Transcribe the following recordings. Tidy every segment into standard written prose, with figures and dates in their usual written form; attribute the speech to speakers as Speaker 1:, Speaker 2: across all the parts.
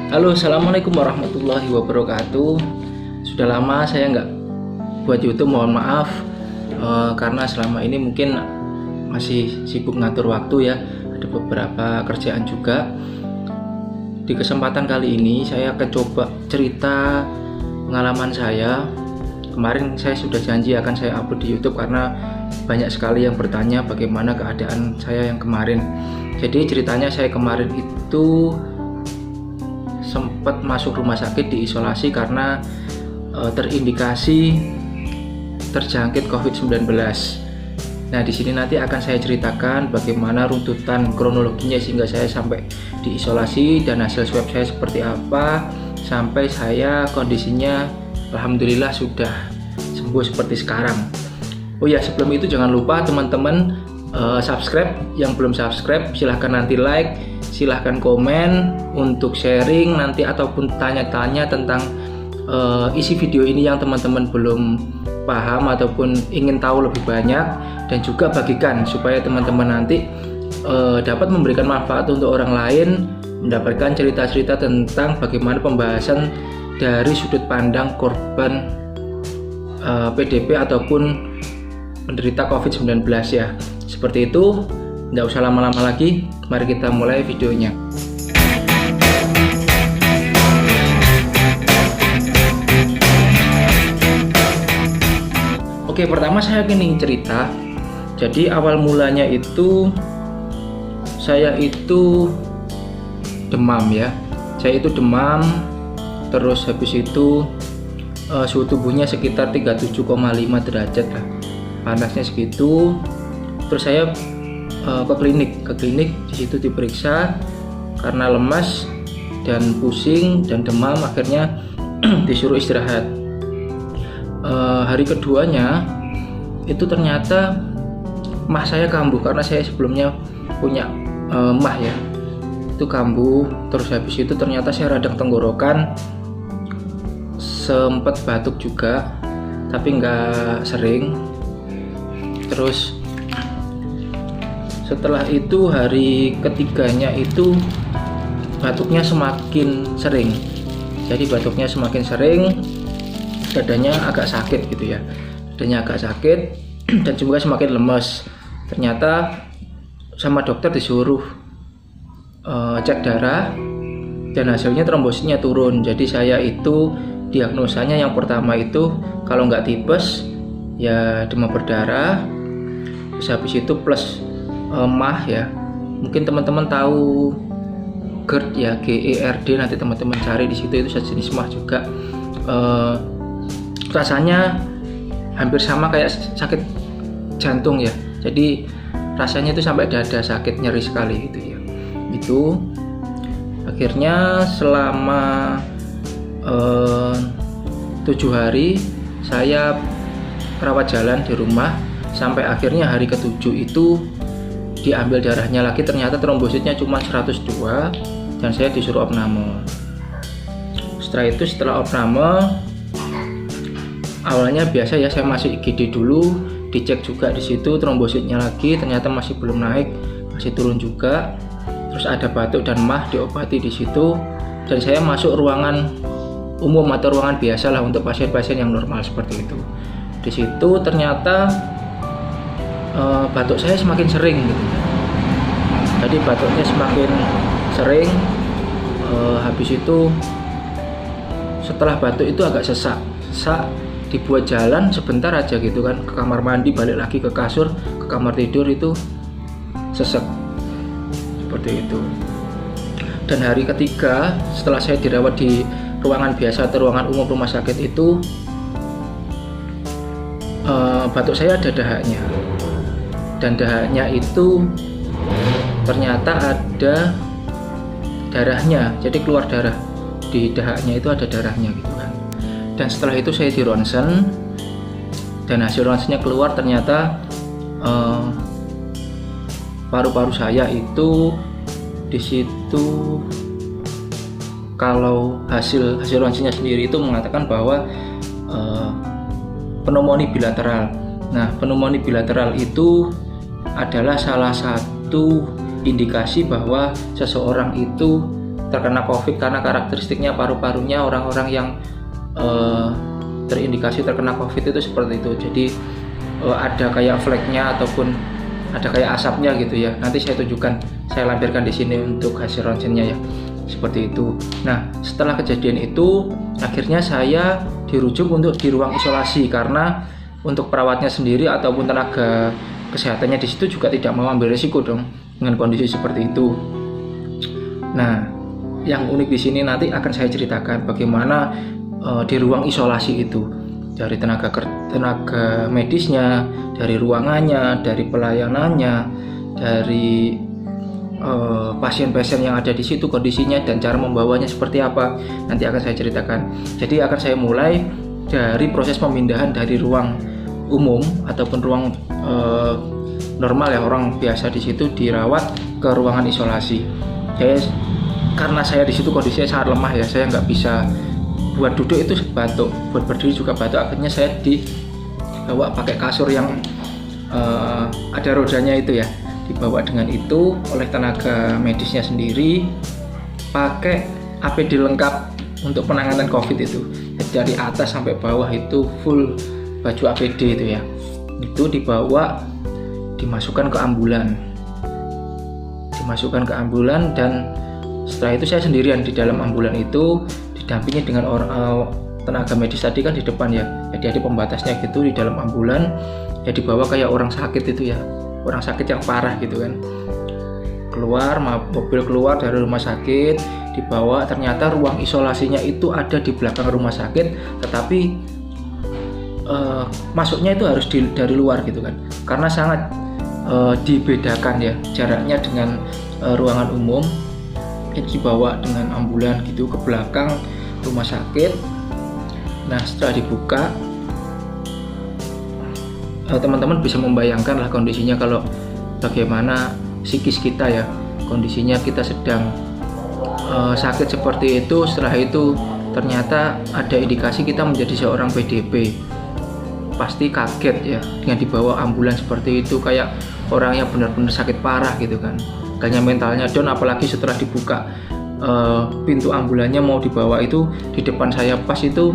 Speaker 1: Halo, assalamualaikum warahmatullahi wabarakatuh. Sudah lama saya nggak buat YouTube, mohon maaf karena selama ini mungkin masih sibuk ngatur waktu ya. Ada beberapa kerjaan juga. Di kesempatan kali ini saya akan coba cerita pengalaman saya. Kemarin saya sudah janji akan saya upload di YouTube karena banyak sekali yang bertanya bagaimana keadaan saya yang kemarin. Jadi ceritanya saya kemarin itu sempat masuk rumah sakit diisolasi karena terindikasi terjangkit COVID-19. Nah, di sini nanti akan saya ceritakan bagaimana runtutan kronologinya sehingga saya sampai diisolasi dan hasil swab saya seperti apa sampai saya kondisinya alhamdulillah sudah sembuh seperti sekarang. Oh ya, sebelum itu jangan lupa teman-teman subscribe. Yang belum subscribe silahkan nanti like, silahkan komen untuk sharing nanti ataupun tanya-tanya tentang isi video ini yang teman-teman belum paham ataupun ingin tahu lebih banyak, dan juga bagikan supaya teman-teman nanti dapat memberikan manfaat untuk orang lain, mendapatkan cerita-cerita tentang bagaimana pembahasan dari sudut pandang korban PDP ataupun penderita COVID-19 ya. Seperti itu, nggak usah lama-lama lagi, mari kita mulai videonya. Oke, pertama saya ingin cerita. Jadi awal mulanya itu saya itu demam ya. Saya itu demam, terus habis itu suhu tubuhnya sekitar 37,5 derajat lah. Panasnya segitu. Terus saya ke klinik di situ diperiksa karena lemas dan pusing dan demam, akhirnya disuruh istirahat. Hari keduanya itu ternyata mah saya kambuh karena saya sebelumnya punya mah ya, itu kambuh. Terus habis itu ternyata saya radang tenggorokan, sempet batuk juga tapi nggak sering. Terus setelah itu hari ketiganya itu batuknya semakin sering. Jadi batuknya semakin sering, dadanya agak sakit gitu ya. Dadanya agak sakit dan juga semakin lemes. Ternyata sama dokter disuruh cek darah dan hasilnya trombositnya turun. Jadi saya itu diagnosanya yang pertama itu kalau nggak tipes ya demam berdarah. Terus habis itu plus mah ya, mungkin teman-teman tahu GERD ya, GERD, nanti teman-teman cari di situ, itu sejenis mah juga. Rasanya hampir sama kayak sakit jantung ya, jadi rasanya itu sampai dada sakit, nyeri sekali gitu ya. Itu akhirnya selama 7 hari saya rawat jalan di rumah sampai akhirnya hari ke-7 itu diambil darahnya lagi, ternyata trombositnya cuma 102 dan saya disuruh opname. Setelah opname, awalnya biasa ya, saya masih IGD dulu, dicek juga di situ trombositnya lagi, ternyata masih belum naik, masih turun juga. Terus ada batuk dan mah, diobati di situ, dan saya masuk ruangan umum atau ruangan biasa lah untuk pasien-pasien yang normal seperti itu. Di situ ternyata batuk saya semakin sering gitu. Jadi batuknya semakin sering. Habis itu setelah batuk itu agak sesak, dibuat jalan sebentar aja gitu kan, ke kamar mandi, balik lagi ke kasur, ke kamar tidur, itu sesek seperti itu. Dan hari ketiga setelah saya dirawat di ruangan biasa atau ruangan umum rumah sakit itu, batuk saya ada dahaknya, dan dahaknya itu ternyata ada darahnya, jadi keluar darah di dahaknya, itu ada darahnya gitu kan. Dan setelah itu saya di ronsen dan hasil ronsennya keluar, ternyata paru-paru saya itu di situ, kalau hasil ronsennya sendiri itu mengatakan bahwa pneumonia bilateral. Nah, pneumonia bilateral itu adalah salah satu indikasi bahwa seseorang itu terkena COVID karena karakteristiknya paru-parunya orang-orang yang terindikasi terkena COVID itu seperti itu. Jadi ada kayak flagnya ataupun ada kayak asapnya gitu ya. Nanti saya tunjukkan, saya lampirkan di sini untuk hasil ronsennya ya. Seperti itu. Nah, setelah kejadian itu akhirnya saya dirujuk untuk di ruang isolasi karena untuk perawatnya sendiri ataupun tenaga kesehatannya di situ juga tidak mau ambil resiko dong dengan kondisi seperti itu. Nah, yang unik di sini nanti akan saya ceritakan bagaimana di ruang isolasi itu, dari tenaga medisnya, dari ruangannya, dari pelayanannya, dari pasien-pasien yang ada di situ kondisinya dan cara membawanya seperti apa, nanti akan saya ceritakan. Jadi akan saya mulai dari proses pemindahan dari ruang umum ataupun ruang normal ya, orang biasa di situ dirawat ke ruangan isolasi. Karena saya di situ kondisinya sangat lemah ya, saya nggak bisa buat duduk itu batuk, buat berdiri juga batuk. Akhirnya saya dibawa pakai kasur yang ada rodanya itu ya, dibawa dengan itu oleh tenaga medisnya sendiri, pakai APD lengkap untuk penanganan COVID itu. Jadi dari atas sampai bawah itu full baju APD itu ya. Itu dibawa, dimasukkan ke ambulan, dan setelah itu saya sendirian di dalam ambulan itu, didampingi dengan tenaga medis tadi kan di depan ya. Jadi ada pembatasnya gitu di dalam ambulan. Ya dibawa kayak orang sakit itu ya, orang sakit yang parah gitu kan. Mobil keluar dari rumah sakit, dibawa. Ternyata ruang isolasinya itu ada di belakang rumah sakit, tetapi masuknya itu harus dari luar gitu kan, karena sangat dibedakan ya jaraknya dengan ruangan umum. Itu dibawa dengan ambulan gitu ke belakang rumah sakit. Nah, setelah dibuka, teman-teman bisa membayangkan lah kondisinya, kalau bagaimana psikis kita ya, kondisinya kita sedang sakit seperti itu. Setelah itu ternyata ada indikasi kita menjadi seorang PDP, pasti kaget ya dengan dibawa ambulan seperti itu, kayak orang yang benar-benar sakit parah gitu kan. Kayaknya mentalnya down, apalagi setelah dibuka pintu ambulannya mau dibawa itu, di depan saya pas itu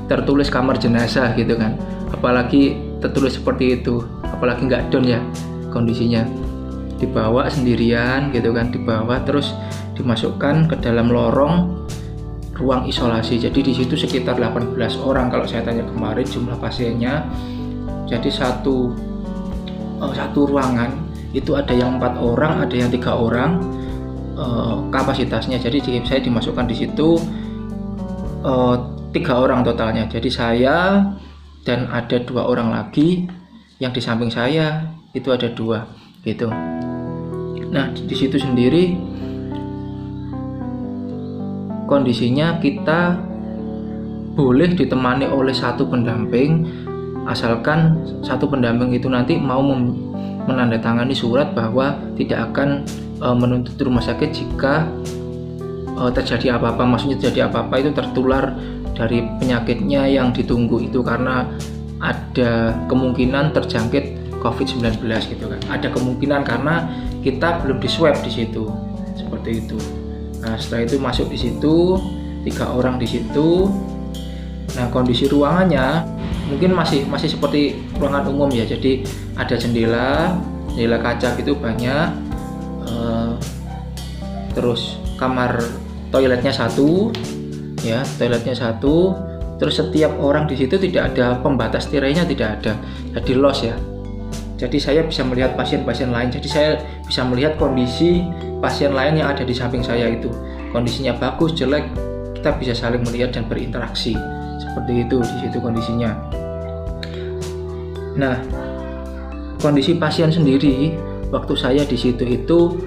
Speaker 1: tertulis kamar jenazah gitu kan. Apalagi tertulis seperti itu, apalagi nggak down ya kondisinya. Dibawa sendirian gitu kan, dibawa terus dimasukkan ke dalam lorong ruang isolasi. Jadi di situ sekitar 18 orang kalau saya tanya kemarin jumlah pasiennya. Jadi satu ruangan itu ada yang 4 orang, ada yang 3 orang kapasitasnya. Jadi saya dimasukkan di situ 3 orang totalnya. Jadi saya dan ada 2 orang lagi, yang di samping saya itu ada 2 gitu. Nah, di situ sendiri kondisinya kita boleh ditemani oleh 1 pendamping, asalkan 1 pendamping itu nanti mau menandatangani surat bahwa tidak akan menuntut rumah sakit jika terjadi apa-apa. Maksudnya terjadi apa-apa itu tertular dari penyakitnya yang ditunggu itu, karena ada kemungkinan terjangkit COVID-19 gitu kan. Ada kemungkinan karena kita belum di swab di situ, seperti itu. Nah, setelah itu masuk di situ 3 orang di situ. Nah, kondisi ruangannya mungkin masih seperti ruangan umum ya. Jadi ada jendela kaca gitu banyak. Terus kamar toiletnya 1 ya, terus setiap orang di situ tidak ada pembatas tirainya, tidak ada, jadi los ya. Jadi saya bisa melihat pasien-pasien lain, jadi saya bisa melihat kondisi pasien lain yang ada di samping saya itu, kondisinya bagus jelek, kita bisa saling melihat dan berinteraksi seperti itu di situ kondisinya. Nah, kondisi pasien sendiri waktu saya di situ itu,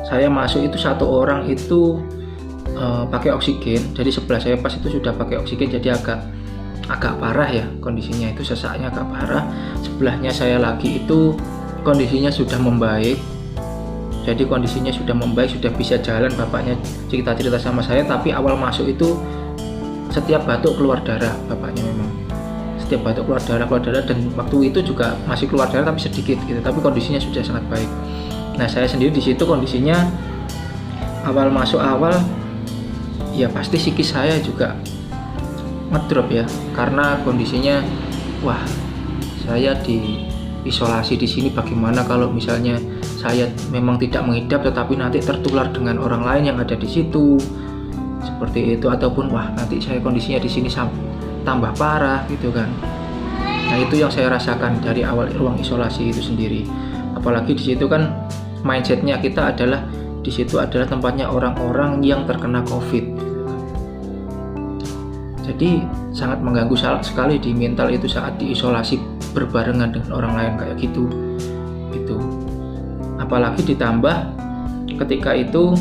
Speaker 1: saya masuk itu 1 orang itu pakai oksigen. Jadi sebelah saya pas itu sudah pakai oksigen, jadi agak parah ya kondisinya, itu sesaknya agak parah. Sebelahnya saya lagi itu kondisinya sudah membaik. Jadi kondisinya sudah membaik, sudah bisa jalan, bapaknya cerita sama saya. Tapi awal masuk itu setiap batuk keluar darah, bapaknya memang setiap batuk keluar darah, dan waktu itu juga masih keluar darah tapi sedikit gitu, tapi kondisinya sudah sangat baik. Nah, saya sendiri di situ kondisinya awal masuk ya pasti psikis saya juga ngedrop ya, karena kondisinya wah, saya diisolasi di sini, bagaimana kalau misalnya saya memang tidak mengidap tetapi nanti tertular dengan orang lain yang ada di situ seperti itu, ataupun wah nanti saya kondisinya di sini tambah parah gitu kan. Nah, itu yang saya rasakan dari awal ruang isolasi itu sendiri. Apalagi di situ kan mindsetnya kita adalah di situ adalah tempatnya orang-orang yang terkena COVID. Jadi sangat mengganggu sekali di mental itu saat diisolasi berbarengan dengan orang lain kayak gitu. Itu. Apalagi ditambah ketika itu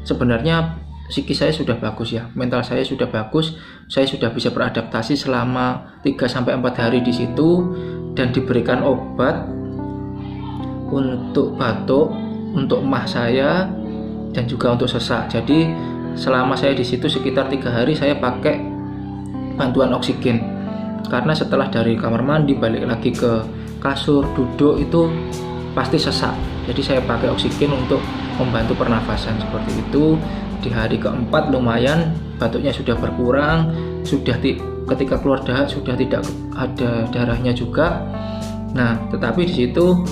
Speaker 1: sebenarnya psikis saya sudah bagus ya, mental saya sudah bagus, saya sudah bisa beradaptasi selama 3-4 hari di situ dan diberikan obat untuk batuk, untuk emah saya, dan juga untuk sesak. Jadi selama saya di situ sekitar 3 hari saya pakai bantuan oksigen, karena setelah dari kamar mandi balik lagi ke kasur duduk itu pasti sesak. Jadi saya pakai oksigen untuk membantu pernafasan seperti itu. Di hari keempat lumayan batuknya sudah berkurang, ketika keluar dahak sudah tidak ada darahnya juga. Nah, tetapi di situ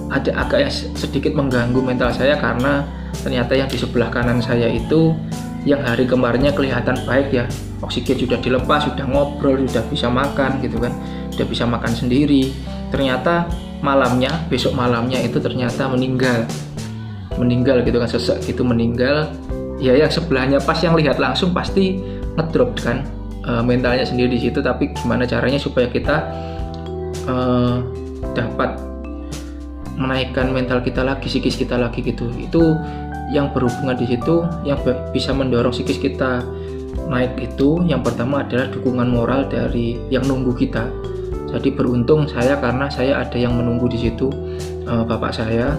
Speaker 1: ada agak sedikit mengganggu mental saya, karena ternyata yang di sebelah kanan saya itu yang hari kemarinnya kelihatan baik ya, oksigen sudah dilepas, sudah ngobrol, sudah bisa makan gitu kan, sudah bisa makan sendiri. Ternyata besok malamnya itu ternyata meninggal gitu kan, sesak gitu meninggal ya. Yang sebelahnya pas yang lihat langsung pasti ngedrop kan mentalnya sendiri di situ. Tapi gimana caranya supaya kita dapat menaikkan mental kita lagi, psikis kita lagi gitu. Itu yang berhubungan di situ, yang bisa mendorong psikis kita naik itu yang pertama adalah dukungan moral dari yang nunggu kita. Jadi beruntung saya karena saya ada yang menunggu di situ, bapak saya.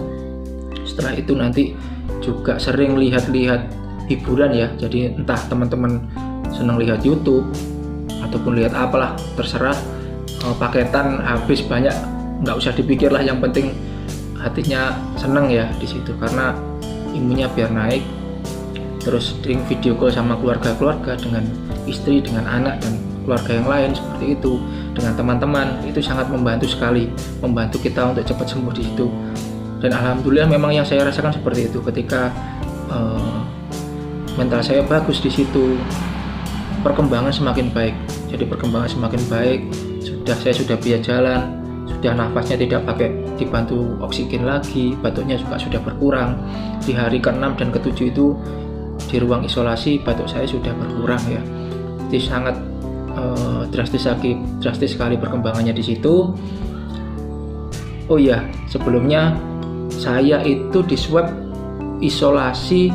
Speaker 1: Setelah itu nanti juga sering lihat-lihat hiburan ya. Jadi entah teman-teman senang lihat YouTube ataupun lihat apalah, terserah. Paketan habis banyak, nggak usah dipikir lah, yang penting hatinya senang ya di situ, karena imunnya biar naik. Terus sering video call sama keluarga dengan istri, dengan anak dan keluarga yang lain seperti itu, dengan teman-teman, itu sangat membantu sekali, membantu kita untuk cepat sembuh di situ. Dan alhamdulillah memang yang saya rasakan seperti itu, ketika mental saya bagus di situ, perkembangan semakin baik. Jadi perkembangan semakin baik, saya sudah bisa jalan, sudah nafasnya tidak pakai dibantu oksigen lagi, batuknya juga sudah berkurang. Di hari ke-6 dan ke-7 itu di ruang isolasi batuk saya sudah berkurang ya. Jadi sangat drastis sekali perkembangannya di situ. Oh iya, sebelumnya saya itu di swab isolasi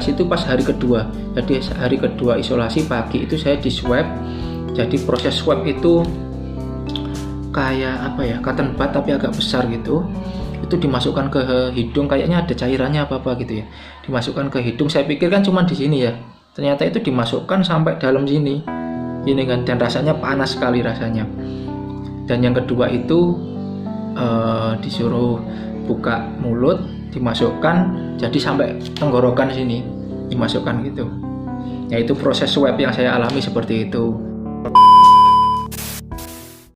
Speaker 1: itu pas hari kedua. Jadi hari kedua isolasi pagi itu saya di swab. Jadi proses swab itu kayak apa ya, cotton bud tapi agak besar gitu. Itu dimasukkan ke hidung, kayaknya ada cairannya apa gitu ya. Dimasukkan ke hidung, saya pikir kan cuma di sini ya. Ternyata itu dimasukkan sampai dalam sini. Ini kan, dan rasanya panas sekali rasanya. Dan yang kedua itu disuruh buka mulut, dimasukkan jadi sampai tenggorokan sini dimasukkan gitu. Ya itu proses swab yang saya alami seperti itu.